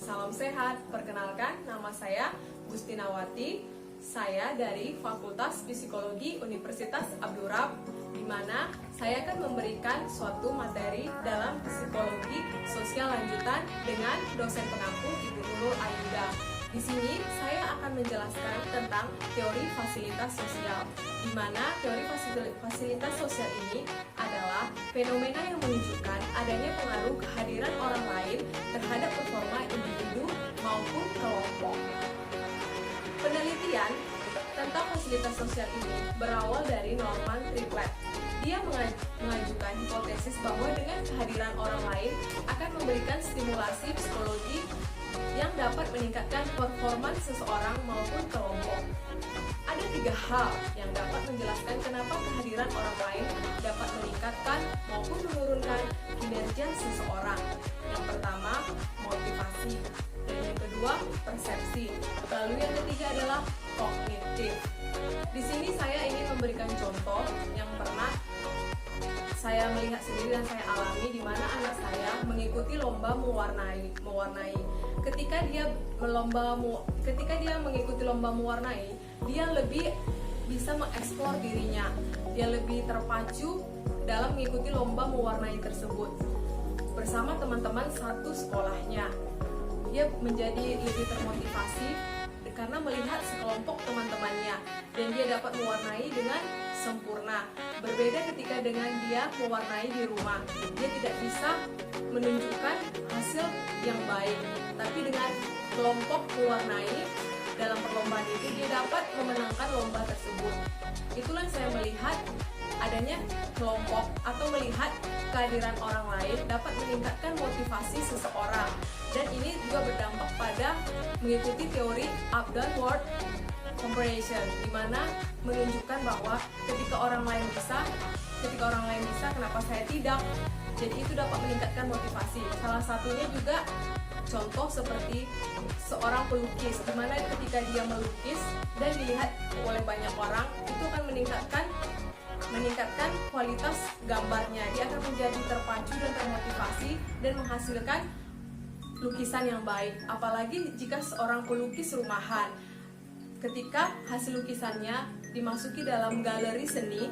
Salam sehat, perkenalkan nama saya Gustinawati. Saya dari Fakultas Psikologi Universitas Abdurrahman, di mana saya akan memberikan suatu materi dalam psikologi sosial lanjutan dengan dosen pengampu Ibu Nurul Ayuda. Di sini saya akan menjelaskan tentang teori fasilitas sosial, di mana teori fasilitas sosial ini adalah fenomena yang menunjukkan adanya pengaruh kehadiran orang lain terhadap performa individu maupun kelompok. Penelitian tentang fasilitas sosial ini berawal dari Norman Triplett. Dia mengajukan hipotesis bahwa dengan kehadiran orang lain akan memberikan stimulasi psikologi yang dapat meningkatkan performa seseorang maupun kelompok. Ada 3 hal yang dapat menjelaskan kenapa kehadiran orang lain dapat meningkatkan maupun menurunkan kinerja seseorang. Yang pertama, motivasi. Dan yang kedua, persepsi. Lalu yang ketiga adalah kognitif. Di sini saya ingin memberikan contoh yang pernah saya melihat sendiri dan saya alami, di mana anak saya mengikuti lomba mewarnai. Ketika dia mengikuti lomba mewarnai, dia lebih bisa mengeksplor dirinya. Dia lebih terpacu dalam mengikuti lomba mewarnai tersebut bersama teman-teman satu sekolahnya. Dia menjadi lebih termotivasi karena melihat sekelompok teman-temannya dan dia dapat mewarnai dengan sempurna. Berbeda ketika dengan dia mewarnai di rumah, dia tidak bisa menunjukkan hasil yang baik, tapi dengan kelompok mewarnai dalam perlombaan itu dia dapat memenangkan lomba tersebut. Itulah saya melihat adanya kelompok atau melihat kehadiran orang lain dapat meningkatkan motivasi seseorang, dan ini juga berdampak pada mengikuti teori up-downward comparison, di mana menunjukkan bahwa ketika orang lain bisa, kenapa saya tidak? Jadi itu dapat meningkatkan motivasi. Salah satunya juga contoh seperti seorang pelukis, di mana ketika dia melukis dan dilihat oleh banyak orang, itu akan meningkatkan kualitas gambarnya. Dia akan menjadi terpacu dan termotivasi dan menghasilkan lukisan yang baik. Apalagi jika seorang pelukis rumahan, ketika hasil lukisannya dimasuki dalam galeri seni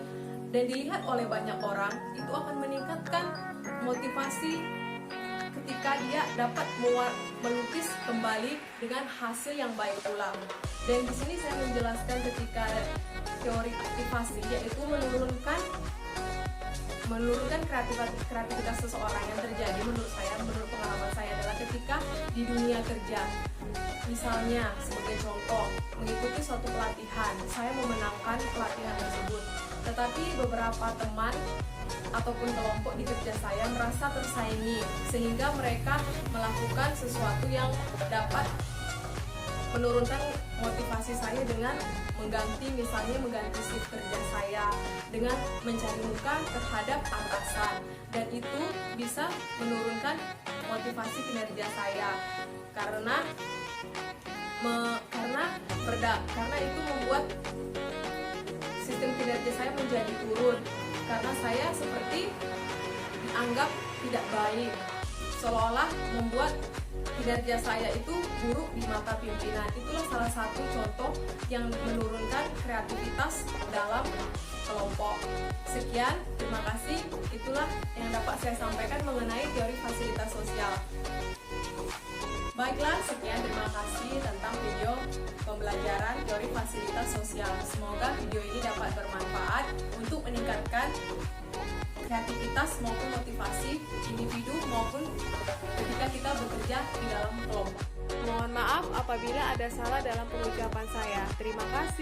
dan dilihat oleh banyak orang, itu akan meningkatkan motivasi ketika dia dapat melukis kembali dengan hasil yang baik pula. Dan di sini saya menjelaskan ketika teori aktivasi, yaitu menurunkan kreativitas seseorang. Yang terjadi menurut pengalaman saya adalah ketika di dunia kerja. Misalnya, sebagai contoh, mengikuti suatu pelatihan, saya memenangkan pelatihan tersebut. Tetapi beberapa teman ataupun kelompok di kerja saya merasa tersaingi, sehingga mereka melakukan sesuatu yang dapat menurunkan motivasi saya dengan mengganti shift kerja saya, dengan mencari muka terhadap atasan, dan itu bisa menurunkan motivasi kinerja saya karena itu membuat sistem kinerja saya menjadi turun, karena saya seperti dianggap tidak baik, seolah-olah membuat kinerja saya itu buruk di mata pimpinan. Itulah salah satu contoh yang menurunkan kreativitas dalam kelompok. Sekian, terima kasih. Itulah yang dapat saya sampaikan mengenai teori fasilitas sosial. Baiklah, sekian, terima kasih tentang video pembelajaran teori fasilitas sosial. Semoga video ini dapat bermanfaat untuk meningkatkan kreativitas maupun motivasi individu maupun ketika kita bekerja di dalam kelompok. Mohon maaf apabila ada salah dalam pengucapan saya. Terima kasih.